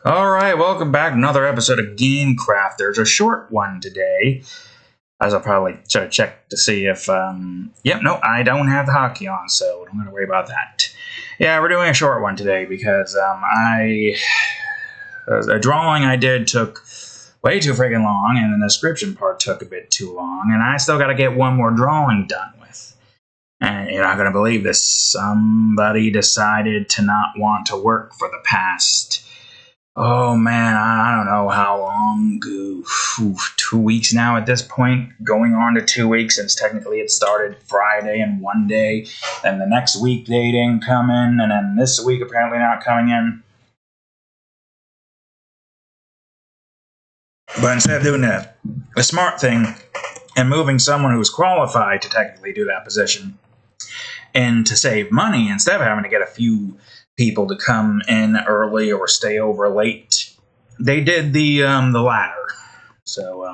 Alright, welcome back to another episode of Game Crafters, a short one today, as I'll probably try to check to see if, no, I don't have the hockey on, so don't have to worry about that. Yeah, we're doing a short one today because, a drawing I did took way too freaking long, and the description part took a bit too long, and I still gotta get one more drawing done with. And you're not gonna believe this, somebody decided to not want to work for the past... Oh man, I don't know how long. 2 weeks now at this point. Going on to 2 weeks since technically it started Friday and one day. Then the next week they didn't come in. And then this week apparently not coming in. But instead of doing a smart thing and moving someone who's qualified to technically do that position and to save money, instead of having to get a few people to come in early or stay over late, they did the latter. So,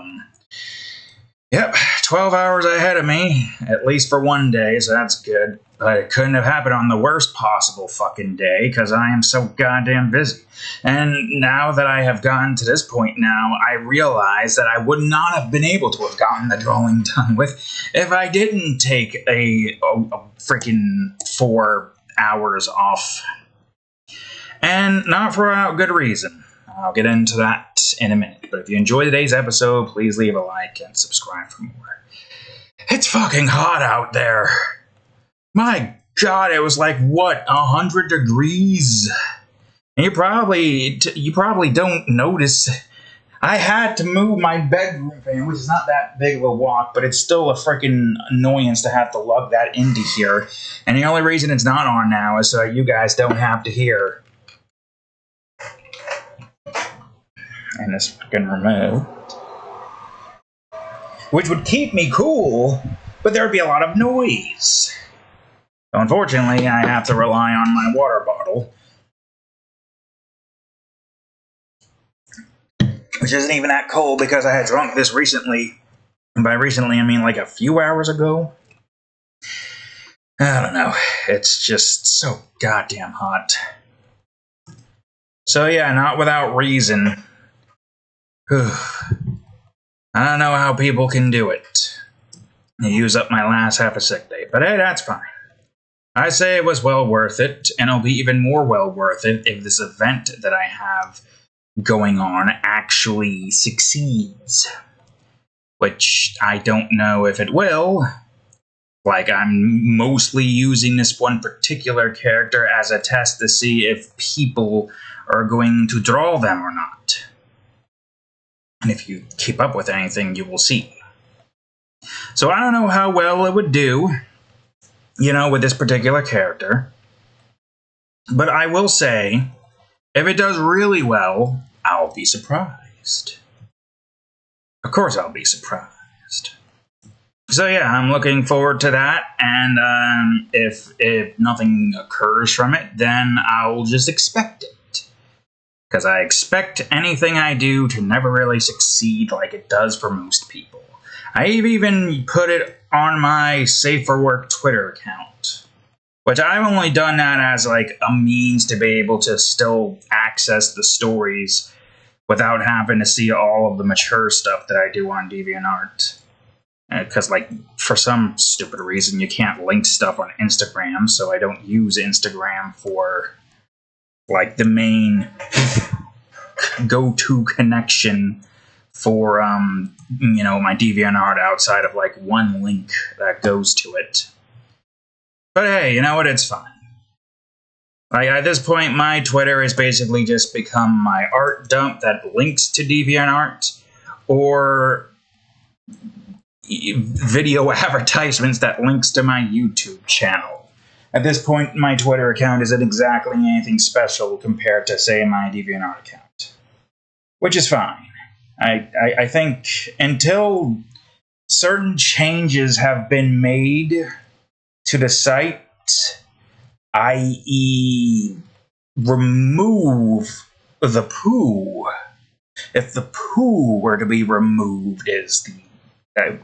12 hours ahead of me, at least for one day, so that's good. But it couldn't have happened on the worst possible fucking day, because I am so goddamn busy. And now that I have gotten to this point now, I realize that I would not have been able to have gotten the drawing done with if I didn't take a freaking 4 hours off. And not for a good reason. I'll get into that in a minute. But if you enjoyed today's episode, please leave a like and subscribe for more. It's fucking hot out there. My God, it was like, 100 degrees? And you probably don't notice. I had to move my bedroom fan, which is not that big of a walk, but it's still a freaking annoyance to have to lug that into here. And the only reason it's not on now is so you guys don't have to hear. And this fucking remote, which would keep me cool, but there'd be a lot of noise. So unfortunately, I have to rely on my water bottle, which isn't even that cold because I had drunk this recently. And by recently, I mean like a few hours ago. I don't know. It's just so goddamn hot. So yeah, not without reason. I don't know how people can do it. I use up my last half a sick day, but hey, that's fine. I say it was well worth it, and it'll be even more well worth it if this event that I have going on actually succeeds. Which I don't know if it will. Like, I'm mostly using this one particular character as a test to see if people are going to draw them or not. And if you keep up with anything, you will see. So I don't know how well it would do, with this particular character. But I will say, if it does really well, I'll be surprised. Of course I'll be surprised. So yeah, I'm looking forward to that, and if nothing occurs from it, then I'll just expect it. Because I expect anything I do to never really succeed like it does for most people. I've even put it on my Safe for Work Twitter account. Which I've only done that as like a means to be able to still access the stories without having to see all of the mature stuff that I do on DeviantArt. Because, for some stupid reason, you can't link stuff on Instagram, so I don't use Instagram for the main go-to connection for, my DeviantArt outside of, one link that goes to it. But hey, you know what? It's fine. At this point, my Twitter has basically just become my art dump that links to DeviantArt, or video advertisements that links to my YouTube channel. At this point, my Twitter account isn't exactly anything special compared to, say, my DeviantArt account. Which is fine. I think until certain changes have been made to the site, i.e. remove the poo. If the poo were to be removed is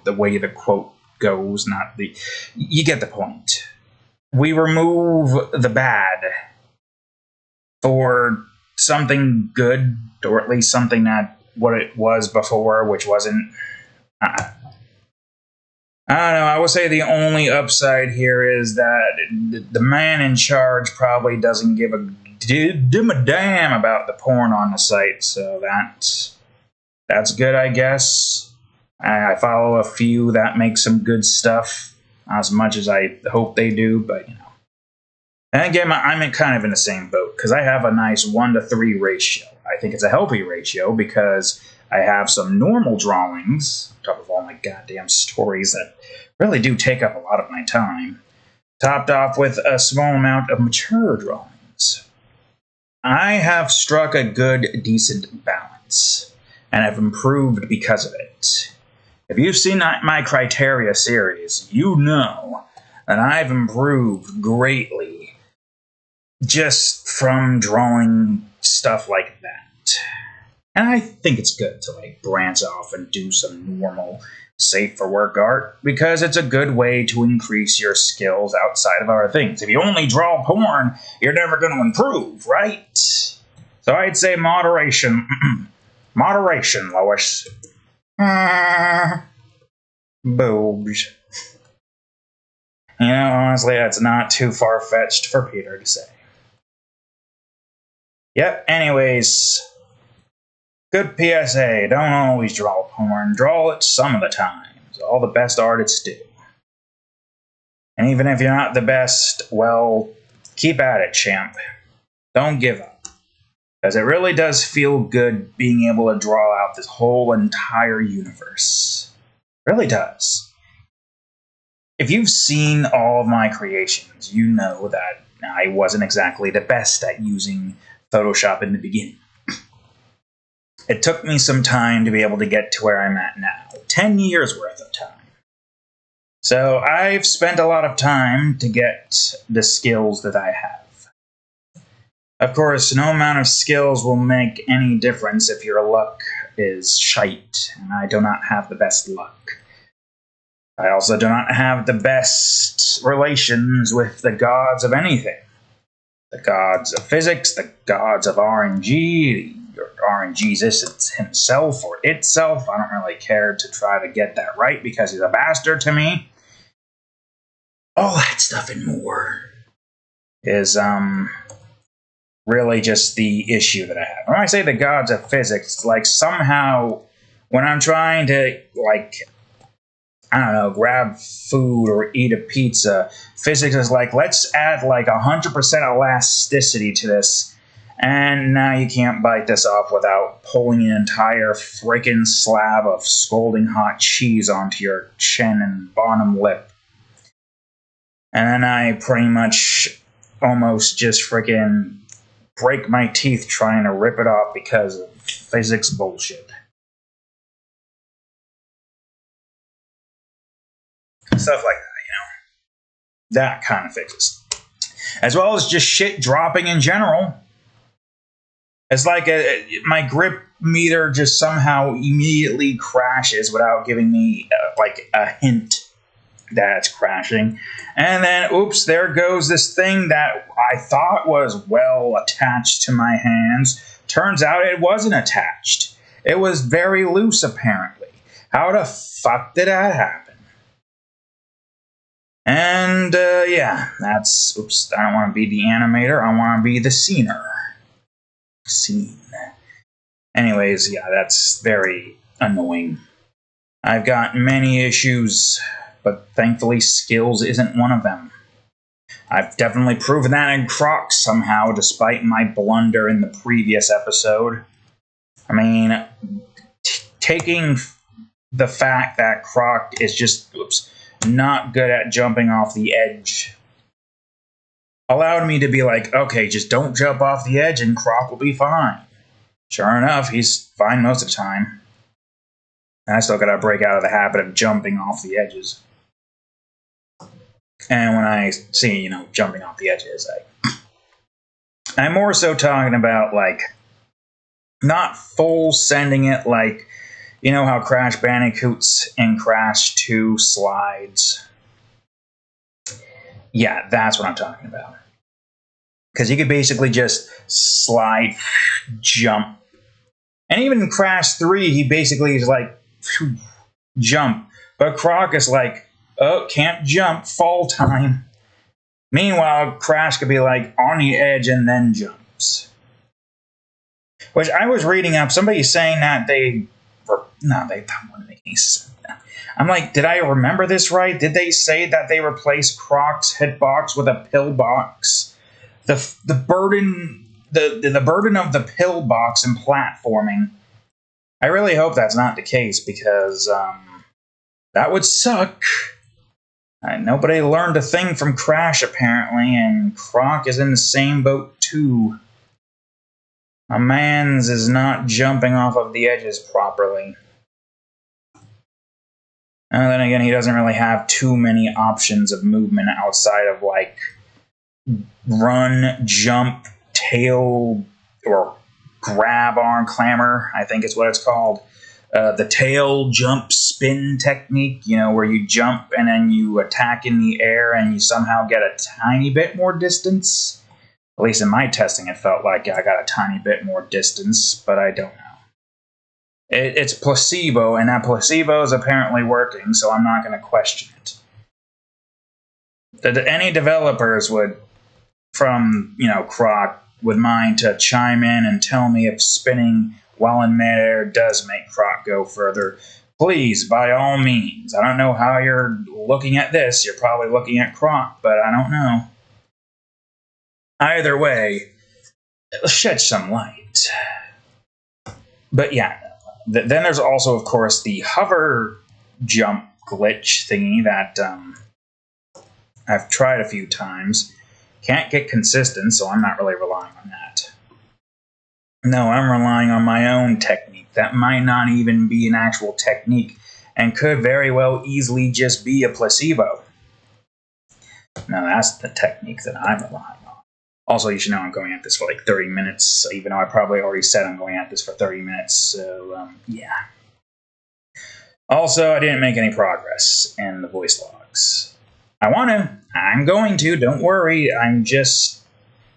the way the quote goes, not the... You get the point. We remove the bad for something good, or at least something that what it was before, which wasn't. I don't know. I would say the only upside here is that the man in charge probably doesn't give a damn about the porn on the site, so that's good, I guess. I follow a few that make some good stuff, as much as I hope they do, but you know. And again, I'm kind of in the same boat because I have a nice 1-to-3 ratio. I think it's a healthy ratio because I have some normal drawings, on top of all my goddamn stories that really do take up a lot of my time, topped off with a small amount of mature drawings. I have struck a good, decent balance, and have improved because of it. If you've seen my Criteria series, you know that I've improved greatly just from drawing stuff like that. And I think it's good to like branch off and do some normal, safe for work art because it's a good way to increase your skills outside of other things. If you only draw porn, you're never going to improve, right? So I'd say moderation. Moderation, Lois. Boobs. You know, honestly, that's not too far-fetched for Peter to say. Yep, anyways, good PSA, don't always draw porn, draw it some of the times. All the best artists do. And even if you're not the best, well, keep at it, champ. Don't give up. Because it really does feel good being able to draw out this whole entire universe. It really does. If you've seen all of my creations, you know that I wasn't exactly the best at using Photoshop in the beginning. It took me some time to be able to get to where I'm at now. 10 years worth of time. So I've spent a lot of time to get the skills that I have. Of course, no amount of skills will make any difference if your luck is shite, and I do not have the best luck. I also do not have the best relations with the gods of anything. The gods of physics, the gods of RNG, RNG's himself or itself. I don't really care to try to get that right because he's a bastard to me. All that stuff and more is really just the issue that I have. When I say the gods of physics, like somehow when I'm trying to like I don't know, grab food or eat a pizza, physics is like, let's add like 100% elasticity to this, and now you can't bite this off without pulling an entire freaking slab of scalding hot cheese onto your chin and bottom lip. And then I pretty much almost just freaking break my teeth trying to rip it off because of physics bullshit. Stuff like that, you know. That kind of fixes. As well as just shit dropping in general. It's like my grip meter just somehow immediately crashes without giving me like a hint that it's crashing. And then, oops, there goes this thing that I thought was well attached to my hands. Turns out it wasn't attached. It was very loose, apparently. How the fuck did that happen? And, yeah, that's, oops, I don't want to be the animator, I want to be the scener. Scene. Anyways, yeah, that's very annoying. I've got many issues, but thankfully skills isn't one of them. I've definitely proven that in Croc somehow, despite my blunder in the previous episode. I mean, taking the fact that Croc is just, oops, not good at jumping off the edge allowed me to be like, okay, just don't jump off the edge and Croc will be fine. Sure enough, he's fine most of the time. And I still gotta break out of the habit of jumping off the edges. And when I see, you know, jumping off the edges, I'm more so talking about, like, not full sending it like, you know how Crash Bandicoot's in Crash 2 slides? Yeah, that's what I'm talking about. Because you could basically just slide, jump. And even in Crash 3, he basically is like, jump. But Croc is like, oh, can't jump, fall time. Meanwhile, Crash could be like on the edge and then jumps. Which I was reading up, somebody saying that they wouldn't make any sense. I'm like, did I remember this right? Did they say that they replaced Croc's hitbox with a pillbox? The burden of the pillbox in platforming. I really hope that's not the case because that would suck. Nobody learned a thing from Crash apparently, and Croc is in the same boat too. A man's is not jumping off of the edges properly. And then again, he doesn't really have too many options of movement outside of like run, jump, tail, or grab arm clamor, I think is what it's called. The tail jump spin technique, where you jump and then you attack in the air and you somehow get a tiny bit more distance. At least in my testing, it felt like I got a tiny bit more distance, but I don't know. It's placebo, and that placebo is apparently working, so I'm not going to question it. Any developers from Croc would mind to chime in and tell me if spinning while in midair does make Croc go further. Please, by all means. I don't know how you're looking at this. You're probably looking at Croc, but I don't know. Either way, shed some light. But yeah, then there's also, of course, the hover jump glitch thingy that I've tried a few times. Can't get consistent, so I'm not really relying on that. No, I'm relying on my own technique. That might not even be an actual technique and could very well easily just be a placebo. Now, that's the technique that I'm relying on. Also, you should know I'm going at this for like 30 minutes, even though I probably already said I'm going at this for 30 minutes, so yeah. Also, I didn't make any progress in the voice logs. I'm going to, don't worry. I'm just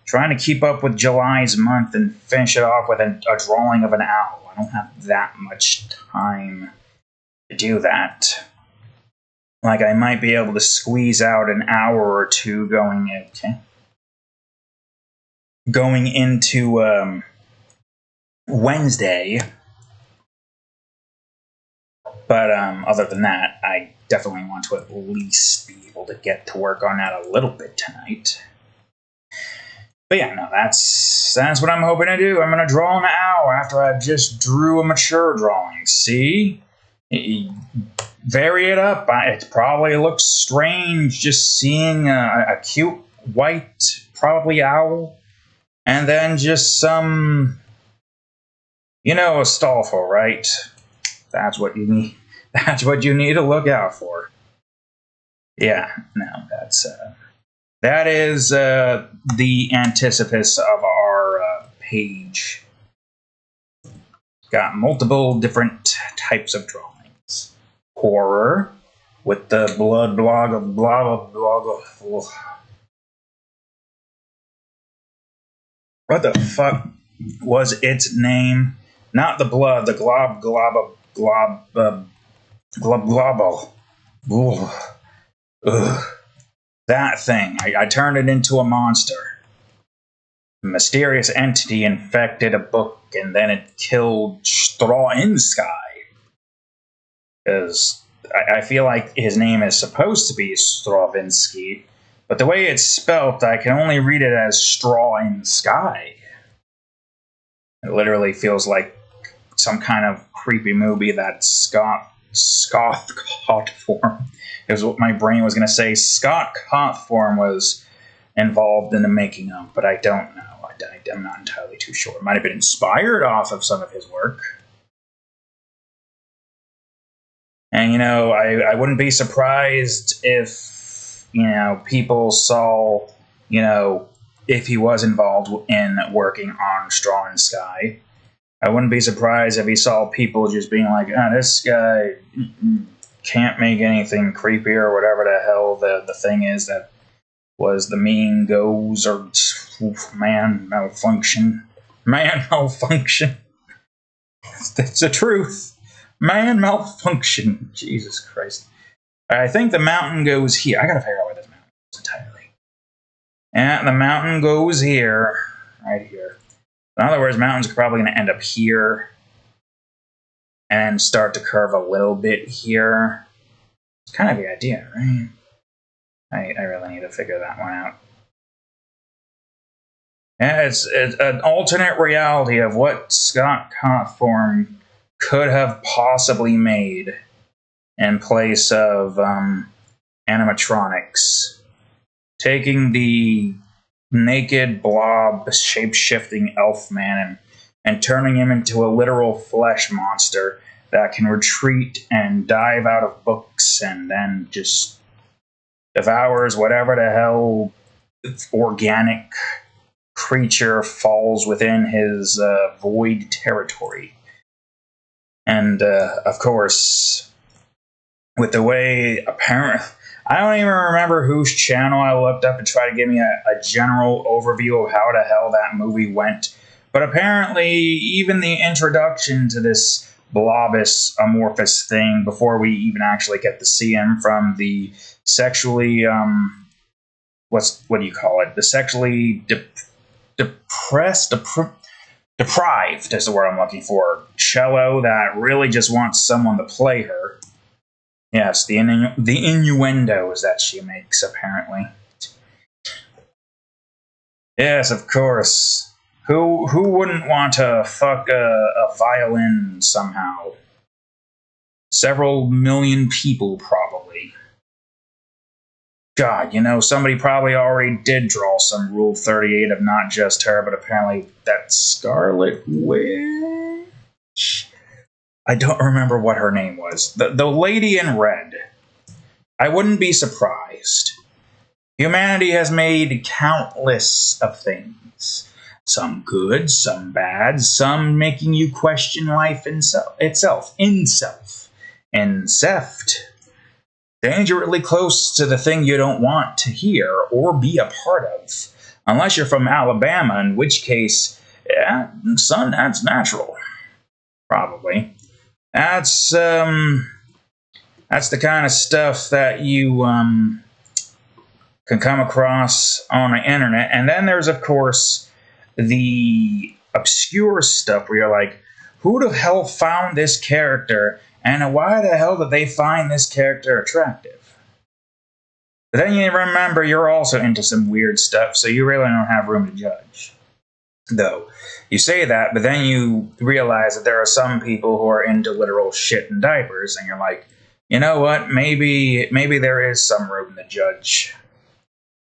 trying to keep up with July's month and finish it off with a drawing of an owl. I don't have that much time to do that. Like, I might be able to squeeze out an hour or two going into Wednesday. But other than that, I definitely want to at least be able to get to work on that a little bit tonight. But yeah, no, that's what I'm hoping to do. I'm going to draw an owl after I've just drew a mature drawing. See? Vary it up. It probably looks strange just seeing a cute white, probably owl, and then just some, a Astolfo, right? That's what you need. That's what you need to look out for. Yeah, no, that is the anticipus of our page. Got multiple different types of drawings. Horror with the blood blog of blah blah blah. What the fuck was its name? Not the blood, the glob global. That thing. I turned it into a monster. A mysterious entity infected a book, and then it killed Straczynski. Because I feel like his name is supposed to be Straczynski, but the way it's spelt, I can only read it as Straw in the Sky. It literally feels like some kind of creepy movie that Scott Cawthorne is what my brain was going to say. Scott Cawthorne was involved in the making of, but I don't know. I'm not entirely too sure. It might have been inspired off of some of his work. And, I wouldn't be surprised if, people saw, if he was involved in working on Straw in Sky. I wouldn't be surprised if he saw people just being like, this guy can't make anything creepy or whatever the hell the thing is that was the mean goes or man malfunction. Man malfunction. That's the truth. Man malfunction. Jesus Christ. I think the mountain goes here. I gotta figure out where this mountain goes entirely. And the mountain goes here. Right here. In other words, mountains are probably going to end up here. And start to curve a little bit here. It's kind of the idea, right? I really need to figure that one out. And it's an alternate reality of what Scott Cawthorne could have possibly made in place of animatronics. Taking the naked blob, shape-shifting elf man, and turning him into a literal flesh monster that can retreat and dive out of books and then just devours whatever the hell organic creature falls within his void territory. And, of course, with the way I don't even remember whose channel I looked up to try to give me a general overview of how the hell that movie went. But apparently, even the introduction to this blobus amorphous thing, before we even actually get to see him from the sexually, what do you call it? The sexually deprived is the word I'm looking for. Cello that really just wants someone to play her. Yes, the innuendos that she makes, apparently. Yes, of course. Who wouldn't want to fuck a violin somehow? Several million people, probably. God, somebody probably already did draw some Rule 38 of not just her, but apparently that Scarlet Witch? I don't remember what her name was. The lady in red. I wouldn't be surprised. Humanity has made countless of things. Some good, some bad, some making you question life itself. Inceft. Dangerously close to the thing you don't want to hear or be a part of. Unless you're from Alabama, in which case, yeah, son, that's natural. Probably. That's the kind of stuff that you can come across on the internet. And then there's, of course, the obscure stuff where you're like, who the hell found this character, and why the hell did they find this character attractive? But then you remember you're also into some weird stuff, so you really don't have room to judge. Though, you say that, but then you realize that there are some people who are into literal shit and diapers, and you're like, you know what, maybe there is some room to judge.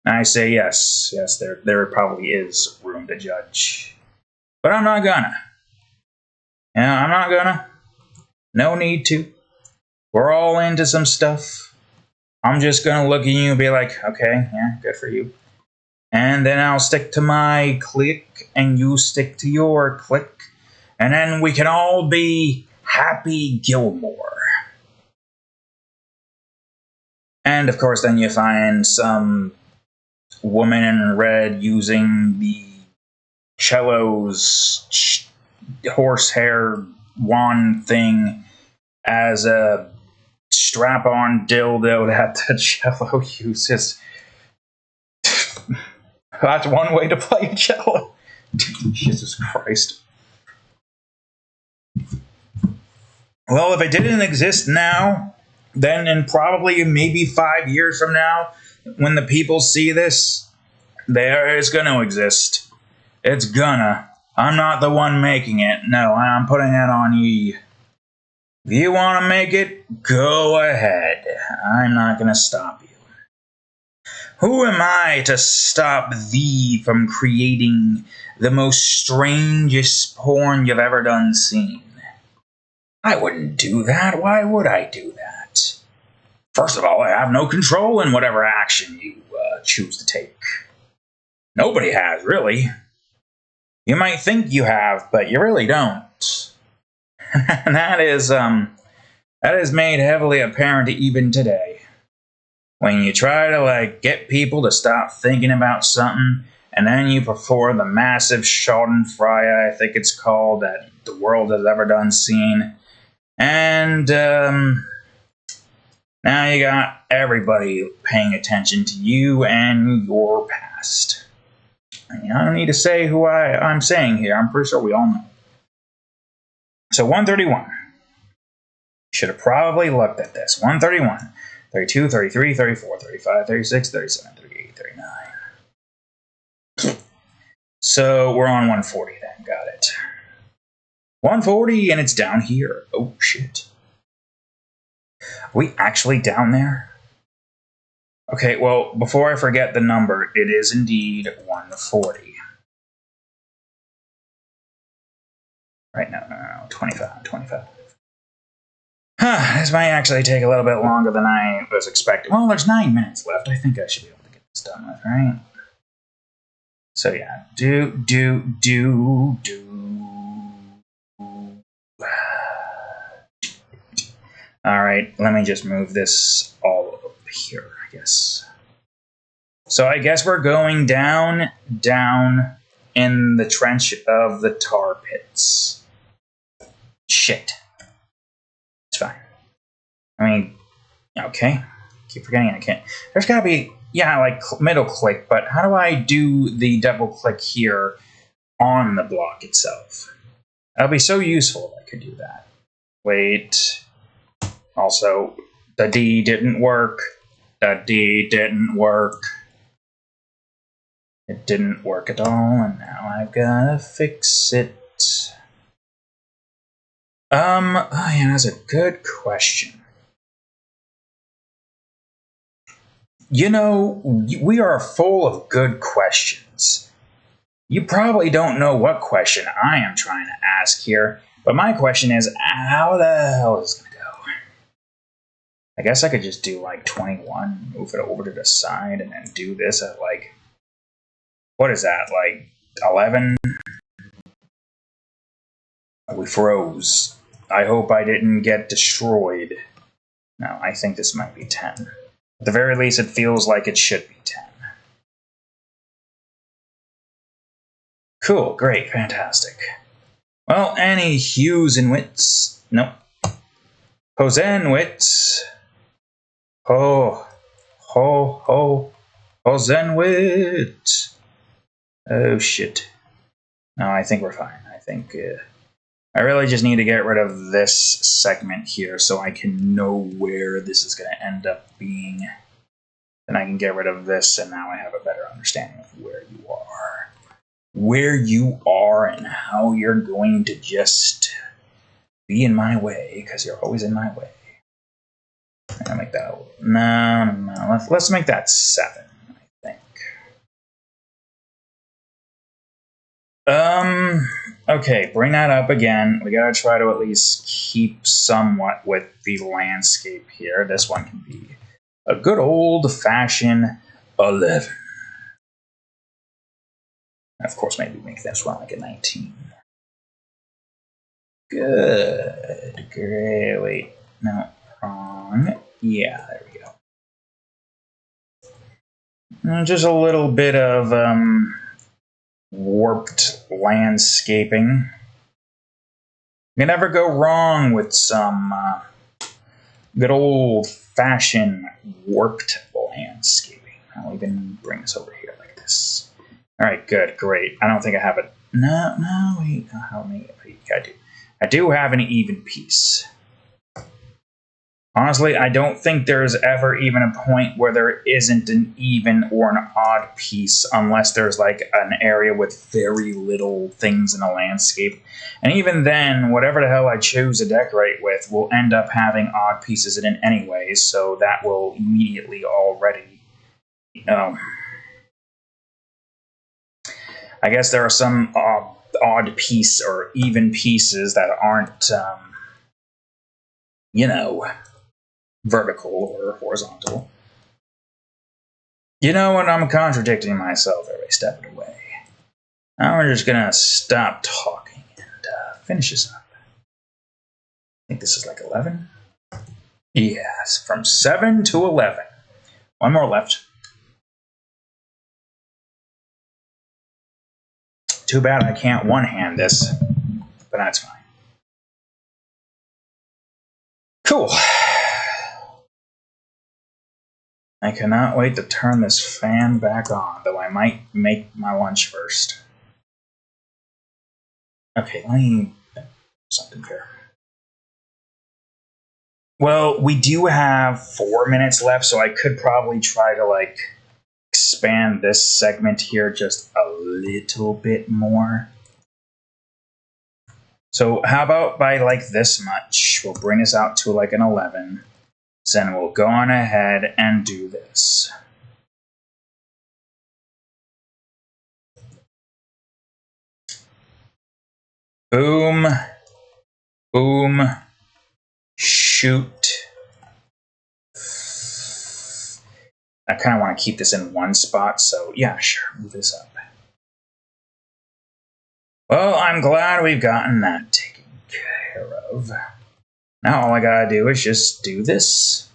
And I say yes, there probably is room to judge. But I'm not gonna. I'm not gonna. No need to. We're all into some stuff. I'm just gonna look at you and be like, okay, yeah, good for you. And then I'll stick to my clique, and you stick to your clique. And then we can all be Happy Gilmore. And, of course, then you find some woman in red using the cello's horsehair wand thing as a strap-on dildo that the cello uses. That's one way to play cello. Jesus Christ. Well, if it didn't exist now, then in probably maybe 5 years from now, when the people see this, it's going to exist. It's gonna. I'm not the one making it. No, I'm putting it on ye. If you want to make it, go ahead. I'm not going to stop you. Who am I to stop thee from creating the most strangest porn you've ever done seen? I wouldn't do that. Why would I do that? First of all, I have no control in whatever action you choose to take. Nobody has, really. You might think you have, but you really don't. And that is made heavily apparent even today. when you try to like get people to stop thinking about something, and then you perform the massive Schadenfreude, I think it's called, that the world has ever done seen. And now you got everybody paying attention to you and your past. I mean, I don't need to say who I'm saying here. I'm pretty sure we all know. So 131. Should have probably looked at this. 131, 32, 33, 34, 35, 36, 37, 38, 39. So we're on 140 then. Got it. 140 and it's down here. Oh, shit. Are we actually down there? Okay, well, before I forget the number, it is indeed 140. Right, no, 25. This might actually take a little bit longer than I was expecting. Well, there's 9 minutes left. I think I should be able to get this done with, right? So yeah, All right, let me just move this all up here, I guess. So I guess we're going down in the trench of the tar pits. Shit. It's fine. I mean, okay. Keep forgetting I can't. There's gotta be, yeah, like middle click, but how do I do the double click here on the block itself? That'll be so useful if I could do that. Wait. Also, the D didn't work. The D didn't work. It didn't work at all, and now I've gotta fix it. Oh yeah, that's a good question. You know, we are full of good questions. You probably don't know what question I am trying to ask here, but my question is, how the hell is this gonna go? I guess I could just do like 21, move it over to the side, and then do this at like, what is that, like 11? We froze. I hope I didn't get destroyed. No, I think this might be 10. At the very least, it feels like it should be 10. Cool, great, fantastic. Well, any hues and wits? Nope. Hosenwits. Ho, Hosenwit. Oh, shit. No, I think we're fine. I think I really just need to get rid of this segment here so I can know where this is going to end up being. Then I can get rid of this, and now I have a better understanding of where you are. Where you are and how you're going to just be in my way, because you're always in my way. I'm going to make that no. Let's make that 7, I think. Okay, bring that up again. We gotta try to at least keep somewhat with the landscape here. This one can be a good old-fashioned 11. Of course, maybe make this one like a 19. Good. Great. Wait. No. Wrong. Yeah, there we go. And just a little bit of warped landscaping. You can never go wrong with some good old-fashioned warped landscaping. I'll even bring this over here like this. All right, good, great. I don't think I have it. No, wait. How many? I do have an even piece. Honestly, I don't think there's ever even a point where there isn't an even or an odd piece unless there's like an area with very little things in a landscape. And even then, whatever the hell I choose to decorate with will end up having odd pieces in it anyways, so that will immediately already, I guess there are some odd piece or even pieces that aren't, vertical or horizontal. You know what? I'm contradicting myself every step of the way. Now we're just gonna stop talking and finish this up. I think this is like 11. Yes, from 7 to 11. One more left. Too bad I can't one-hand this, but that's fine. Cool. I cannot wait to turn this fan back on, though I might make my lunch first. Okay, let me do something here. Well, we do have 4 minutes left, so I could probably try to, expand this segment here just a little bit more. So how about by, this much? We'll bring this out to, an 11. Then we'll go on ahead and do this. Boom. Boom. Shoot. I kind of want to keep this in one spot, so yeah, sure, move this up. Well, I'm glad we've gotten that taken care of. Now all I gotta do is just do this.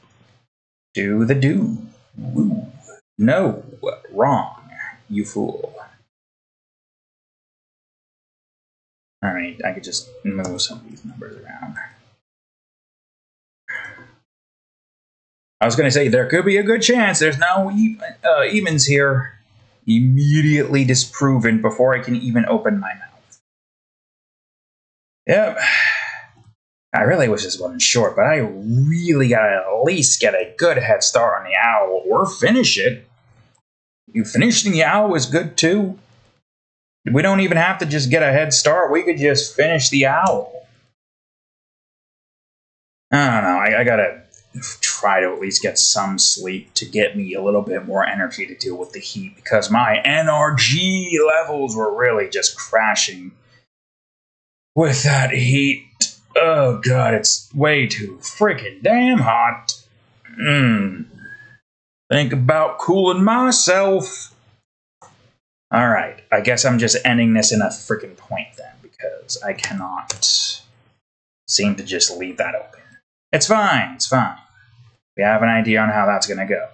Do the do. Woo. No, wrong, you fool. Alright, I could just move some of these numbers around. I was going to say, there could be a good chance there's no evens here. Immediately disproven before I can even open my mouth. Yep. I really wish this wasn't short, but I really got to at least get a good head start on the owl, or finish it. You finishing the owl is good too. We don't even have to just get a head start. We could just finish the owl. I don't know. I got to try to at least get some sleep to get me a little bit more energy to deal with the heat, because my NRG levels were really just crashing with that heat. Oh god, it's way too freaking damn hot. Think about cooling myself. Alright, I guess I'm just ending this in a freaking point then, because I cannot seem to just leave that open. It's fine, it's fine. We have an idea on how that's going to go.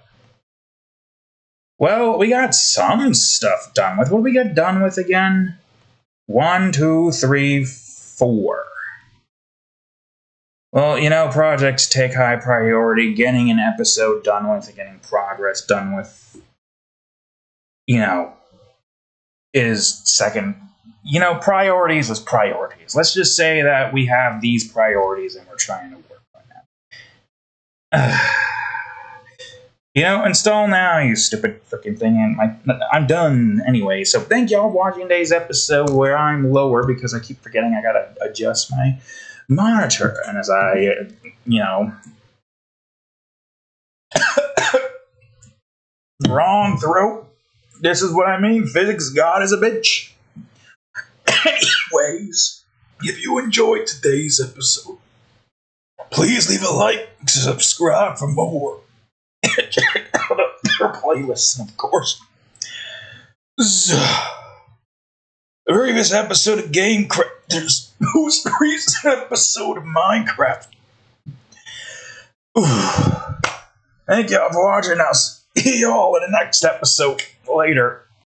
Well, we got some stuff done with. What did we get done with again? 1, 2, 3, 4. Well, projects take high priority. Getting an episode done with, getting progress done with, is second. Priorities is priorities. Let's just say that we have these priorities and we're trying to work. Install now, you stupid freaking thing, and I'm done anyway. So thank y'all for watching today's episode where I'm lower because I keep forgetting I gotta adjust my monitor, and as I, wrong throat. This is what I mean. Physics God is a bitch. Anyways, if you enjoyed today's episode, please leave a like, subscribe for more. Check out their playlists, of course. The previous episode of GameCraft, there's most recent episode of Minecraft. Thank y'all for watching. I'll see y'all in the next episode later.